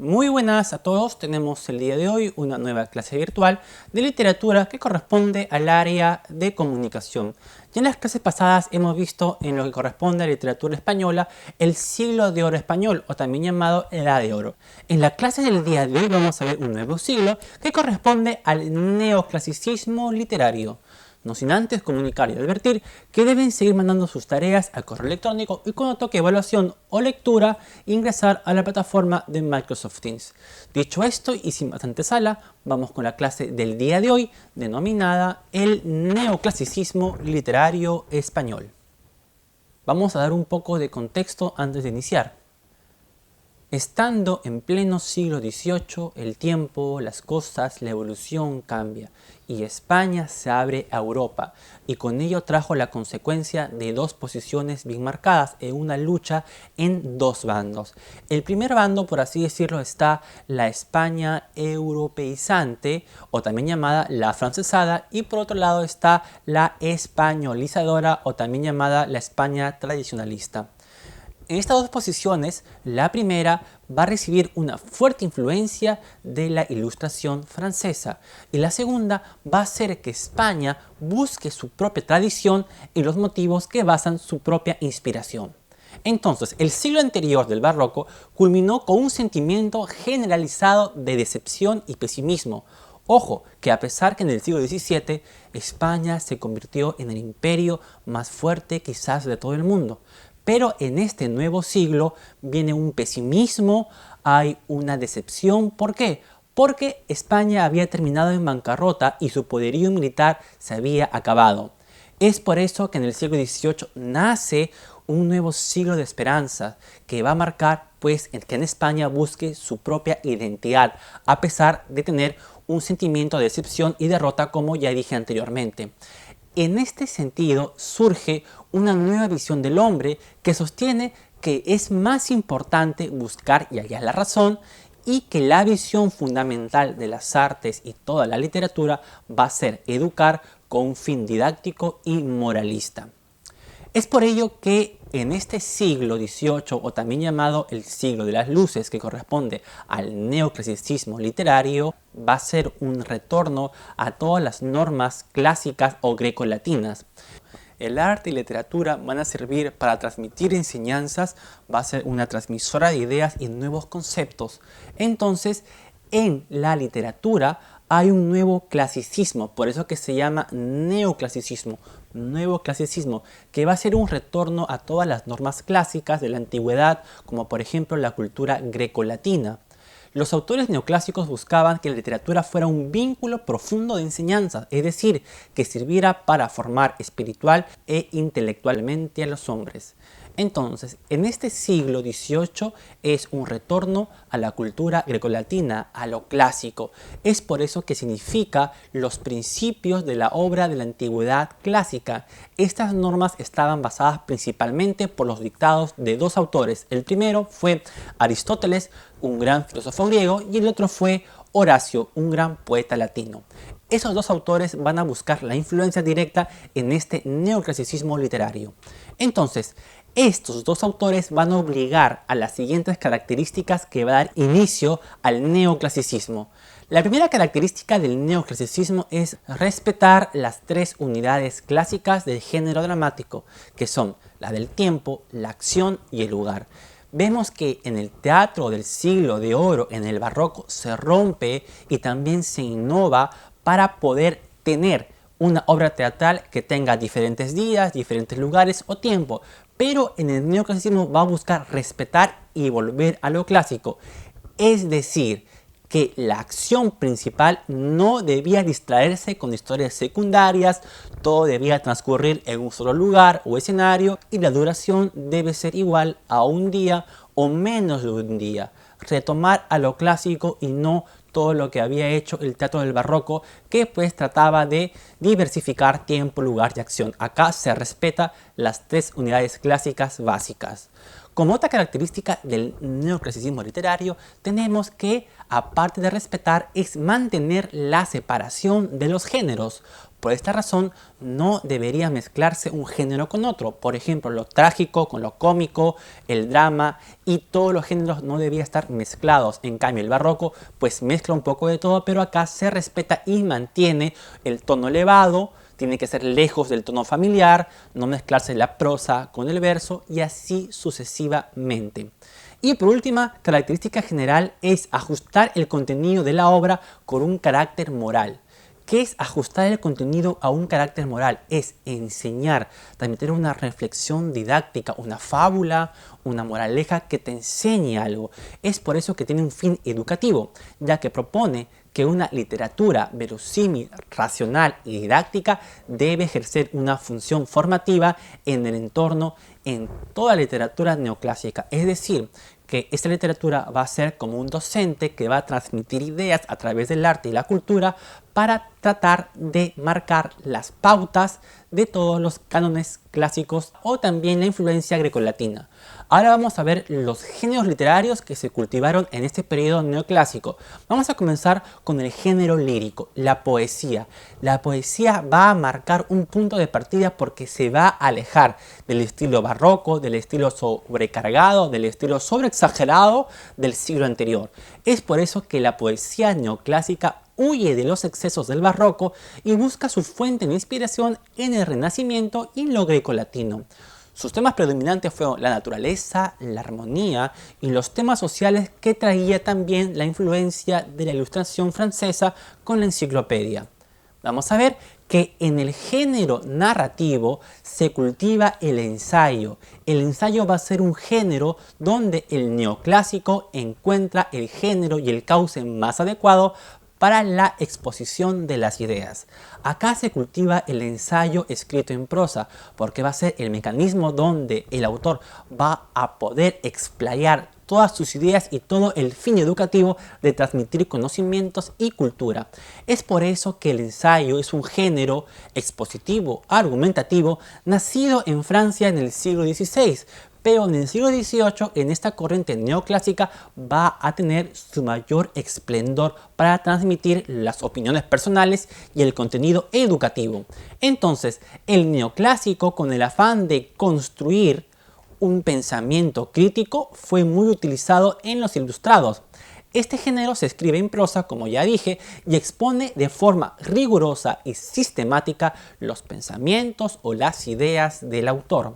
Muy buenas a todos, tenemos el día de hoy una nueva clase virtual de literatura que corresponde al área de comunicación. Ya en las clases pasadas hemos visto en lo que corresponde a literatura española el siglo de oro español, o también llamado Edad de Oro. En la clase del día de hoy vamos a ver un nuevo siglo que corresponde al neoclasicismo literario. No sin antes comunicar y advertir que deben seguir mandando sus tareas al correo electrónico y cuando toque evaluación o lectura ingresar a la plataforma de Microsoft Teams. Dicho esto y sin más antesala, vamos con la clase del día de hoy denominada el neoclasicismo literario español. Vamos a dar un poco de contexto antes de iniciar. Estando en pleno siglo XVIII, el tiempo, las cosas, la evolución cambia y España se abre a Europa y con ello trajo la consecuencia de dos posiciones bien marcadas en una lucha en dos bandos. El primer bando, por así decirlo, está la España europeizante o también llamada la afrancesada y por otro lado está la españolizadora o también llamada la España tradicionalista. En estas dos posiciones, la primera va a recibir una fuerte influencia de la Ilustración francesa y la segunda va a hacer que España busque su propia tradición y los motivos que basan su propia inspiración. Entonces, el siglo anterior del barroco culminó con un sentimiento generalizado de decepción y pesimismo. Ojo, que a pesar que en el siglo XVII España se convirtió en el imperio más fuerte quizás de todo el mundo. Pero en este nuevo siglo viene un pesimismo, hay una decepción. ¿Por qué? Porque España había terminado en bancarrota y su poderío militar se había acabado. Es por eso que en el siglo XVIII nace un nuevo siglo de esperanza que va a marcar pues que en España busque su propia identidad a pesar de tener un sentimiento de decepción y derrota como ya dije anteriormente. En este sentido surge una nueva visión del hombre que sostiene que es más importante buscar y hallar la razón y que la visión fundamental de las artes y toda la literatura va a ser educar con un fin didáctico y moralista. Es por ello que en este siglo XVIII, o también llamado el siglo de las luces, que corresponde al neoclasicismo literario, va a ser un retorno a todas las normas clásicas o grecolatinas. El arte y literatura van a servir para transmitir enseñanzas, va a ser una transmisora de ideas y nuevos conceptos. Entonces, en la literatura hay un nuevo clasicismo, por eso que se llama neoclasicismo, nuevo clasicismo, que va a ser un retorno a todas las normas clásicas de la antigüedad, como por ejemplo la cultura grecolatina. Los autores neoclásicos buscaban que la literatura fuera un vínculo profundo de enseñanza, es decir, que sirviera para formar espiritual e intelectualmente a los hombres. Entonces, en este siglo XVIII es un retorno a la cultura grecolatina, a lo clásico. Es por eso que significa los principios de la obra de la antigüedad clásica. Estas normas estaban basadas principalmente por los dictados de dos autores. El primero fue Aristóteles, un gran filósofo griego, y el otro fue Horacio, un gran poeta latino. Esos dos autores van a buscar la influencia directa en este neoclasicismo literario. Entonces, estos dos autores van a obligar a las siguientes características que va a dar inicio al neoclasicismo. La primera característica del neoclasicismo es respetar las tres unidades clásicas del género dramático, que son la del tiempo, la acción y el lugar. Vemos que en el teatro del siglo de oro, en el barroco, se rompe y también se innova para poder tener una obra teatral que tenga diferentes días, diferentes lugares o tiempo. Pero en el neoclasicismo va a buscar respetar y volver a lo clásico. Es decir, que la acción principal no debía distraerse con historias secundarias, todo debía transcurrir en un solo lugar o escenario y la duración debe ser igual a un día o menos de un día. Retomar a lo clásico y no todo lo que había hecho el teatro del barroco, que pues trataba de diversificar tiempo, lugar y acción. Acá se respeta las tres unidades clásicas básicas. Como otra característica del neoclasicismo literario, tenemos que, aparte de respetar, es mantener la separación de los géneros. Por esta razón, no debería mezclarse un género con otro. Por ejemplo, lo trágico con lo cómico, el drama y todos los géneros no debían estar mezclados. En cambio, el barroco pues mezcla un poco de todo, pero acá se respeta y mantiene el tono elevado. Tiene que ser lejos del tono familiar, no mezclarse la prosa con el verso y así sucesivamente. Y por última característica general es ajustar el contenido de la obra con un carácter moral. ¿Qué es ajustar el contenido a un carácter moral? Es enseñar, transmitir una reflexión didáctica, una fábula, una moraleja que te enseñe algo. Es por eso que tiene un fin educativo, ya que propone que una literatura verosímil, racional y didáctica debe ejercer una función formativa en el entorno en toda literatura neoclásica. Es decir, que esta literatura va a ser como un docente que va a transmitir ideas a través del arte y la cultura para tratar de marcar las pautas de todos los cánones clásicos o también la influencia grecolatina. Ahora vamos a ver los géneros literarios que se cultivaron en este periodo neoclásico. Vamos a comenzar con el género lírico, la poesía. La poesía va a marcar un punto de partida porque se va a alejar del estilo barroco, del estilo sobrecargado, del estilo sobreexagerado del siglo anterior. Es por eso que la poesía neoclásica huye de los excesos del barroco y busca su fuente de inspiración en el Renacimiento y en lo grecolatino. Sus temas predominantes fueron la naturaleza, la armonía y los temas sociales que traía también la influencia de la Ilustración francesa con la enciclopedia. Vamos a ver que en el género narrativo se cultiva el ensayo. El ensayo va a ser un género donde el neoclásico encuentra el género y el cauce más adecuado para la exposición de las ideas. Acá se cultiva el ensayo escrito en prosa, porque va a ser el mecanismo donde el autor va a poder explayar todas sus ideas y todo el fin educativo de transmitir conocimientos y cultura. Es por eso que el ensayo es un género expositivo, argumentativo, nacido en Francia en el siglo XVI, pero en el siglo XVIII, en esta corriente neoclásica, va a tener su mayor esplendor para transmitir las opiniones personales y el contenido educativo. Entonces, el neoclásico, con el afán de construir un pensamiento crítico, fue muy utilizado en los ilustrados. Este género se escribe en prosa, como ya dije, y expone de forma rigurosa y sistemática los pensamientos o las ideas del autor.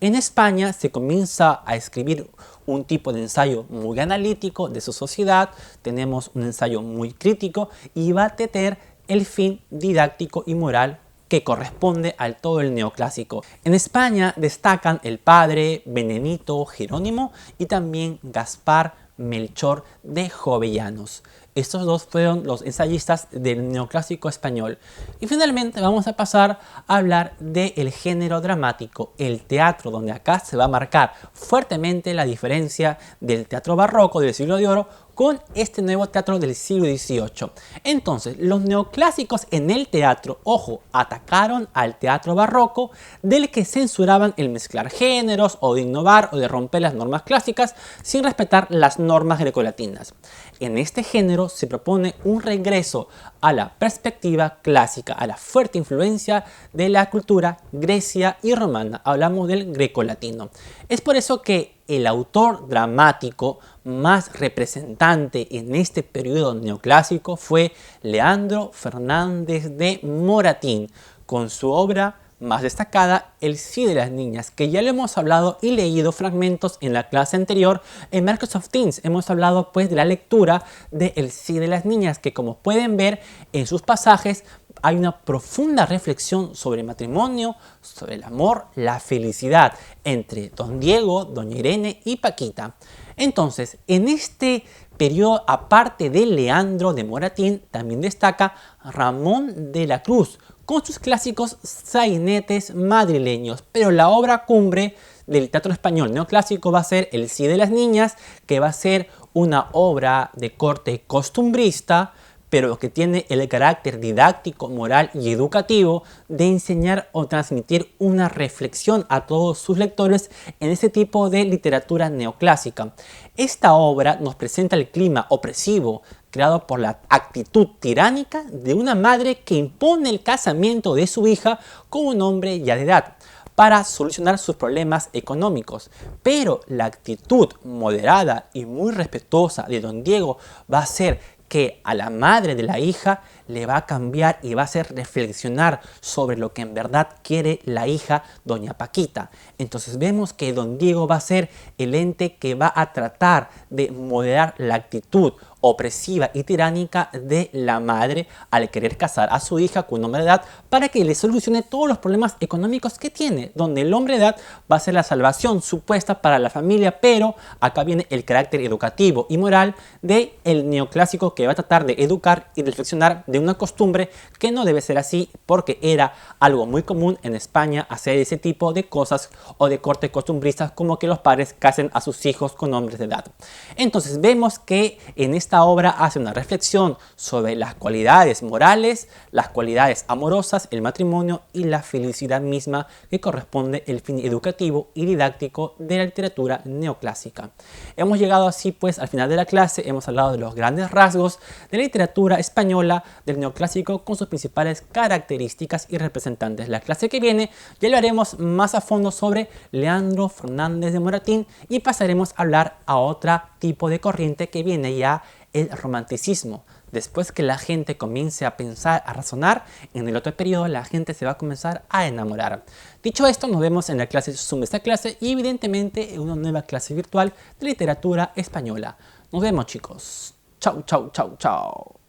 En España se comienza a escribir un tipo de ensayo muy analítico de su sociedad, tenemos un ensayo muy crítico y va a tener el fin didáctico y moral que corresponde al todo el neoclásico. En España destacan el Padre, Benedito, Jerónimo y también Gaspar Melchor de Jovellanos. Estos dos fueron los ensayistas del neoclásico español. Y finalmente vamos a pasar a hablar del género dramático, el teatro, donde acá se va a marcar fuertemente la diferencia del teatro barroco del siglo de oro con este nuevo teatro del siglo XVIII. Entonces, los neoclásicos en el teatro, ojo, atacaron al teatro barroco, del que censuraban el mezclar géneros o de innovar o de romper las normas clásicas sin respetar las normas grecolatinas. En este género se propone un regreso a la perspectiva clásica, a la fuerte influencia de la cultura grecia y romana. Hablamos del grecolatino. Es por eso que el autor dramático más representante en este periodo neoclásico fue Leandro Fernández de Moratín, con su obra más destacada, El Cid de las Niñas, que ya lo hemos hablado y leído fragmentos en la clase anterior en Microsoft Teams. Hemos hablado pues de la lectura de El Cid de las Niñas, que como pueden ver en sus pasajes hay una profunda reflexión sobre el matrimonio, sobre el amor, la felicidad entre don Diego, doña Irene y Paquita. Entonces, en este periodo, aparte de Leandro de Moratín, también destaca Ramón de la Cruz, con sus clásicos sainetes madrileños. Pero la obra cumbre del teatro español neoclásico va a ser El Cid de las Niñas, que va a ser una obra de corte costumbrista, pero que tiene el carácter didáctico, moral y educativo de enseñar o transmitir una reflexión a todos sus lectores en ese tipo de literatura neoclásica. Esta obra nos presenta el clima opresivo creado por la actitud tiránica de una madre que impone el casamiento de su hija con un hombre ya de edad para solucionar sus problemas económicos. Pero la actitud moderada y muy respetuosa de don Diego va a hacer que a la madre de la hija le va a cambiar y va a hacer reflexionar sobre lo que en verdad quiere la hija, doña Paquita. Entonces vemos que don Diego va a ser el ente que va a tratar de moderar la actitud opresiva y tiránica de la madre al querer casar a su hija con un hombre de edad para que le solucione todos los problemas económicos que tiene, donde el hombre de edad va a ser la salvación supuesta para la familia, pero acá viene el carácter educativo y moral del neoclásico que va a tratar de educar y reflexionar de una costumbre que no debe ser así, porque era algo muy común en España hacer ese tipo de cosas o de corte costumbristas, como que los padres casen a sus hijos con hombres de edad. Entonces vemos que en esta obra hace una reflexión sobre las cualidades morales, las cualidades amorosas, el matrimonio y la felicidad misma que corresponde el fin educativo y didáctico de la literatura neoclásica. Hemos llegado así pues al final de la clase, hemos hablado de los grandes rasgos de la literatura española del neoclásico con sus principales características y representantes. La clase que viene ya lo haremos más a fondo sobre Leandro Fernández de Moratín y pasaremos a hablar a otro tipo de corriente que viene ya el romanticismo. Después que la gente comience a pensar, a razonar, en el otro periodo la gente se va a comenzar a enamorar. Dicho esto, nos vemos en la clase Zoom de esta clase y evidentemente en una nueva clase virtual de literatura española. Nos vemos, chicos. Chau, chau, chau, chau.